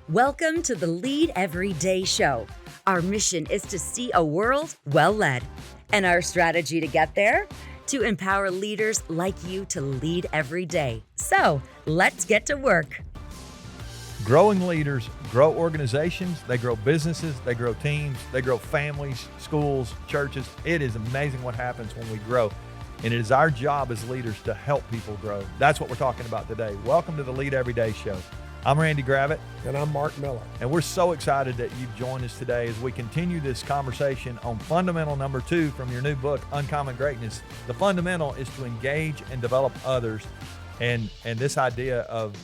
Welcome to the Lead Every Day show. Our mission is to see a world well led. And our strategy to get there? To empower leaders like you to lead every day. So let's get to work. Growing leaders grow organizations, they grow businesses, they grow teams, they grow families, schools, churches. It is amazing what happens when we grow. And it is our job as leaders to help people grow. That's what we're talking about today. Welcome to the Lead Every Day show. I'm Randy Gravitt. And I'm Mark Miller. And we're so excited that you've joined us today as we continue this conversation on fundamental number 2 from your new book, Uncommon Greatness. The fundamental is to engage and develop others. And this idea of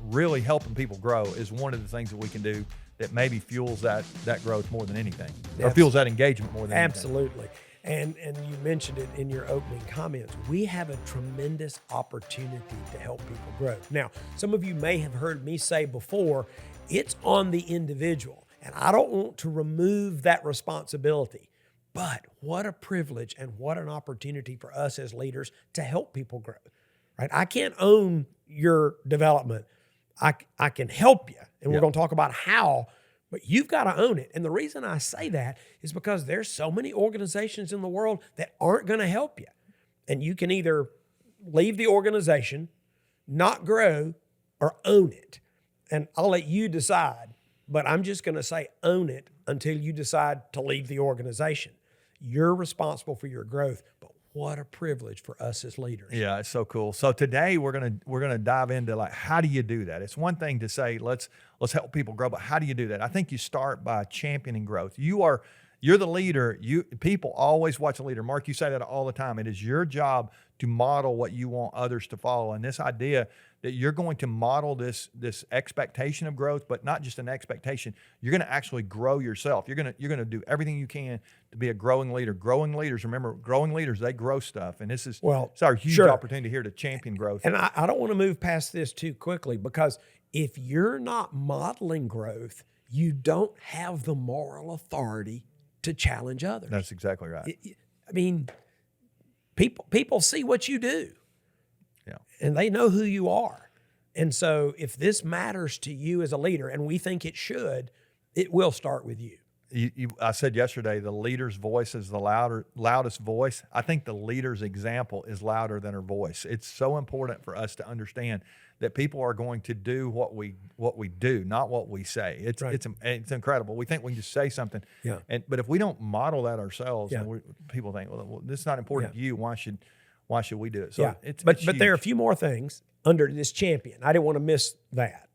really helping people grow is one of the things that we can do that maybe fuels that growth more than anything, or fuels that engagement more than anything. Absolutely. And you mentioned it in your opening comments. We have a tremendous opportunity to help people grow. Now, some of you may have heard me say before, it's on the individual. And I don't want to remove that responsibility. But what a privilege and what an opportunity for us as leaders to help people grow. Right? I can't own your development. I can help you. And we're going to talk about how. But you've got to own it. And the reason I say that is because there's so many organizations in the world that aren't going to help you. And you can either leave the organization, not grow, or own it. And I'll let you decide. But I'm just going to say own it until you decide to leave the organization. You're responsible for your growth. But what a privilege for us as leaders. Yeah, it's so cool. So today we're gonna dive into like, how do you do that? It's one thing to say let's help people grow, but how do you do that? I think you start by championing growth. You're the leader. People always watch a leader. Mark, you say that all the time. It is your job to model what you want others to follow. And this idea that you're going to model this expectation of growth, but not just an expectation. You're going to actually grow yourself. You're going to do everything you can to be a growing leader. Growing leaders, remember, growing leaders, they grow stuff. And it's our huge opportunity here to champion growth. And I don't want to move past this too quickly, because if you're not modeling growth, you don't have the moral authority to challenge others. That's exactly right. I mean, people see what you do. Yeah. And they know who you are. And so if this matters to you as a leader, and we think it should, it will start with you. I said yesterday, the leader's voice is the loudest voice. I think the leader's example is louder than her voice. It's so important for us to understand that people are going to do what we do, not what we say. It's incredible. We think we can just say something, but if we don't model that ourselves, and people think, well, this is not important to you. Why should we do it? So but there are a few more things under this champion. I didn't want to miss that.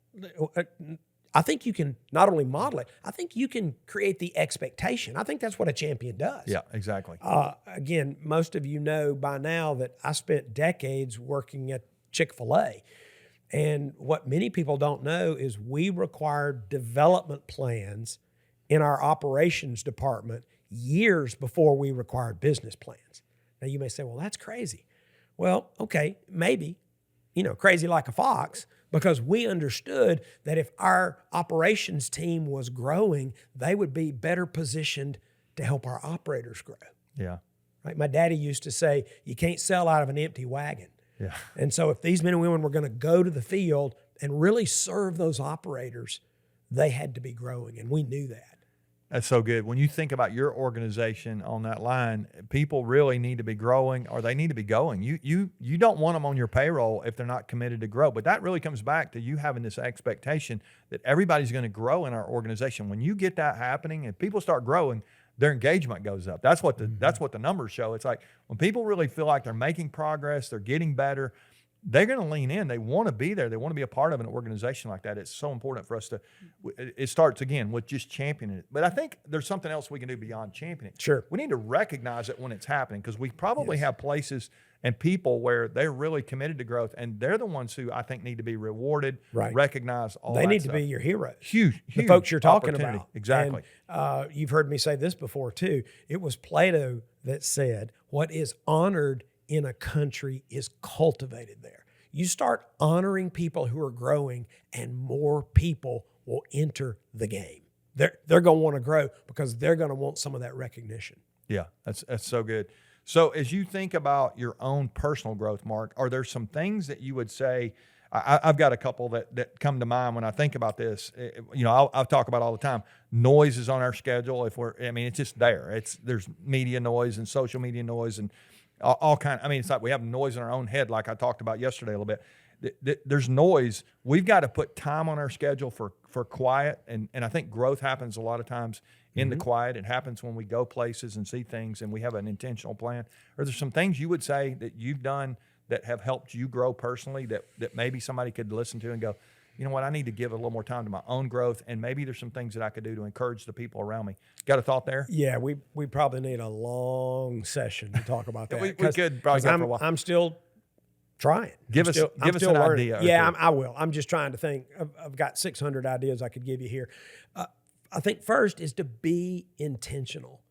I think you can not only model it, I think you can create the expectation. I think that's what a champion does. Yeah, exactly. Again, most of you know by now that I spent decades working at Chick-fil-A. And what many people don't know is we required development plans in our operations department years before we required business plans. Now you may say, well, that's crazy. Well, okay, maybe, crazy like a fox, because we understood that if our operations team was growing, they would be better positioned to help our operators grow. Yeah. Right? My daddy used to say, you can't sell out of an empty wagon. Yeah. And so if these men and women were going to go to the field and really serve those operators, they had to be growing, and we knew that. That's so good. When you think about your organization on that line, people really need to be growing, or they need to be going. You don't want them on your payroll if they're not committed to grow. But that really comes back to you having this expectation that everybody's going to grow in our organization. When you get that happening and people start growing, their engagement goes up. That's what the numbers show. It's like when people really feel like they're making progress, they're getting better, they're going to lean in. They want to be there. They want to be a part of an organization like that. It's so important for us to, it starts again with just championing it. But I think there's something else we can do beyond championing it. Sure. We need to recognize it when it's happening, because we probably have places and people where they're really committed to growth, and they're the ones who I think need to be rewarded, recognized, all they that need stuff. to be your heroes. Huge the folks you're talking about. Exactly. And, you've heard me say this before too. It was Plato that said, what is honored in a country is cultivated there. You start honoring people who are growing, and more people will enter the game. They're going to want to grow because they're going to want some of that recognition. Yeah, that's so good. So as you think about your own personal growth, Mark, are there some things that you would say I've got a couple that come to mind when I think about this. I'll talk about all the time. Noise is on our schedule. It's just there. There's media noise and social media noise and all kind. It's like we have noise in our own head, like I talked about yesterday a little bit. There's noise. We've got to put time on our schedule for quiet, and I think growth happens a lot of times in the quiet. It happens when we go places and see things, and we have an intentional plan. Are there some things you would say that you've done that have helped you grow personally that maybe somebody could listen to and go, you know what, I need to give a little more time to my own growth, and maybe there's some things that I could do to encourage the people around me? Got a thought there? Yeah, we probably need a long session to talk about that. we could probably go for a while. I'm still trying. Give us an idea. Yeah, I will. I'm just trying to think. I've got 600 ideas I could give you here. I think first is to be intentional.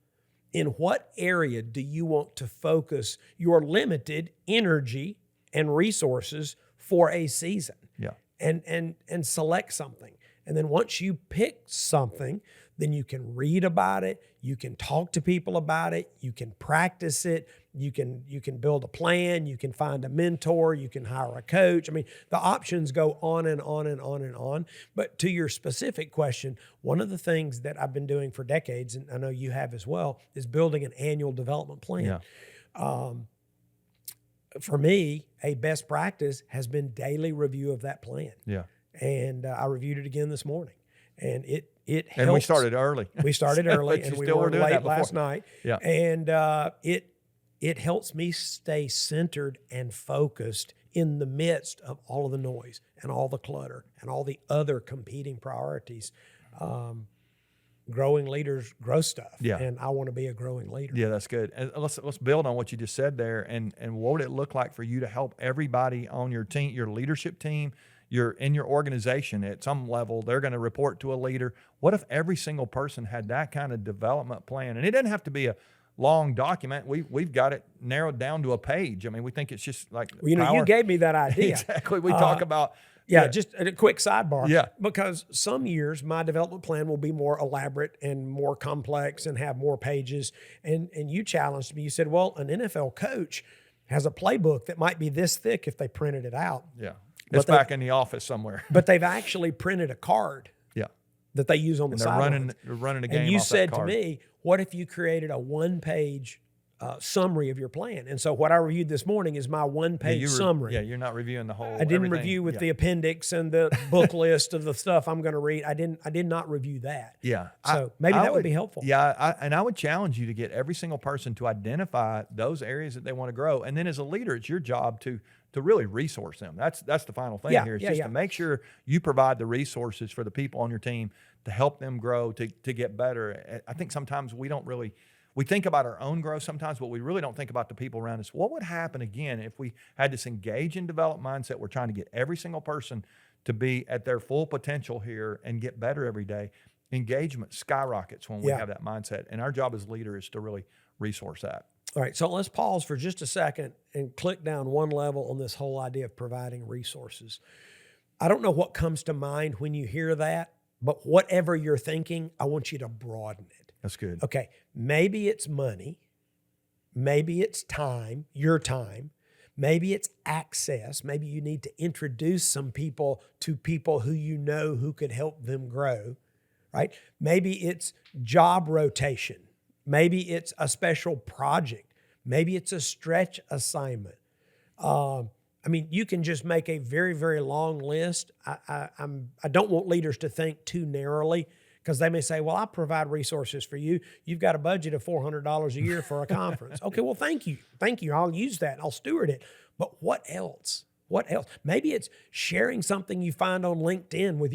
In what area do you want to focus your limited energy and resources for a season? Yeah. And select something. And then once you pick something, then you can read about it, you can talk to people about it, you can practice it, you can build a plan, you can find a mentor, you can hire a coach. The options go on and on and on and on. But to your specific question, one of the things that I've been doing for decades, and I know you have as well, is building an annual development plan. Yeah. For me, a best practice has been daily review of that plan. Yeah. And I reviewed it again this morning, and it helps. And we started early. We started early, and we were late last night. Yeah. And it helps me stay centered and focused in the midst of all of the noise and all the clutter and all the other competing priorities. Growing leaders grow stuff. Yeah. And I want to be a growing leader. Yeah, that's good. And let's build on what you just said there. And what would it look like for you to help everybody on your team, your leadership team, in your organization at some level? They're going to report to a leader. What if every single person had that kind of development plan? And it doesn't have to be a long document. We've got it narrowed down to a page. We think it's just like power. You gave me that idea. Exactly. We talk about. Yeah, just a quick sidebar. Yeah. Because some years my development plan will be more elaborate and more complex and have more pages. And you challenged me. You said, well, an NFL coach has a playbook that might be this thick if they printed it out. Yeah. It's back in the office somewhere. But they've actually printed a card. Yeah. That they use on the sidelines. They're running a game. And you off said that card. to me, what if you created a one-page summary of your plan? And so what I reviewed this morning is my one-page summary. Yeah, you're not reviewing the whole. I didn't review with the appendix and the book list of the stuff I'm going to read. I did not review that. Yeah. So maybe that would be helpful. Yeah, I would challenge you to get every single person to identify those areas that they want to grow, and then as a leader, it's your job to really resource them. That's the final thing here. It's just to make sure you provide the resources for the people on your team to help them grow, to get better. I think sometimes we think about our own growth sometimes, but we really don't think about the people around us. What would happen again if we had this engage and develop mindset? We're trying to get every single person to be at their full potential here and get better every day. Engagement skyrockets when we have that mindset. And our job as leaders is to really resource that. All right, so let's pause for just a second and click down one level on this whole idea of providing resources. I don't know what comes to mind when you hear that, but whatever you're thinking, I want you to broaden it. That's good. Okay, maybe it's money, maybe it's time, your time, maybe it's access, maybe you need to introduce some people to people who you know who could help them grow, right? Maybe it's job rotation. Maybe it's a special project. Maybe it's a stretch assignment. You can just make a very, very long list. I don't want leaders to think too narrowly, because they may say, well, I provide resources for you. You've got a budget of $400 a year for a conference. Okay, well, thank you. Thank you. I'll use that. I'll steward it. But what else? What else? Maybe it's sharing something you find on LinkedIn with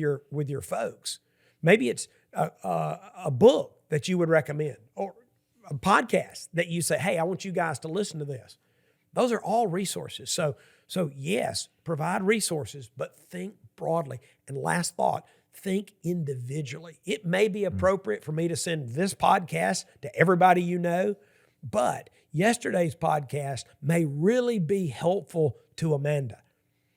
your folks. Maybe it's a book that you would recommend, or a podcast that you say, hey, I want you guys to listen to this. Those are all resources. So yes, provide resources, but think broadly. And last thought, think individually. It may be appropriate for me to send this podcast to everybody you know, but yesterday's podcast may really be helpful to Amanda.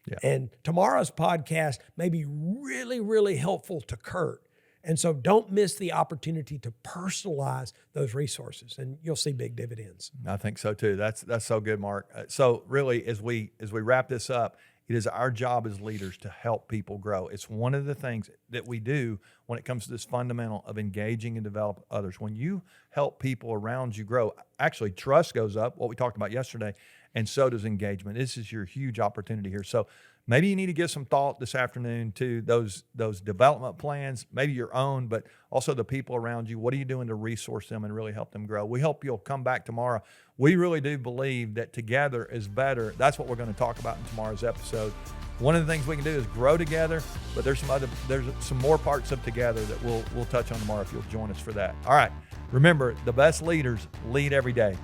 Yeah. And tomorrow's podcast may be really, really helpful to Kurt. And so don't miss the opportunity to personalize those resources, and you'll see big dividends. I think so too. That's so good, Mark. So really, as we wrap this up, It is our job as leaders to help people grow. It's one of the things that we do when it comes to this fundamental of engaging and develop others. When you help people around you grow, actually trust goes up, what we talked about yesterday, and so does engagement. This is your huge opportunity here. So maybe you need to give some thought this afternoon to those development plans, maybe your own, but also the people around you. What are you doing to resource them and really help them grow? We hope you'll come back tomorrow. We really do believe that together is better. That's what we're going to talk about in tomorrow's episode. One of the things we can do is grow together, but there's some more parts of together that we'll touch on tomorrow if you'll join us for that. All right. Remember, the best leaders lead every day.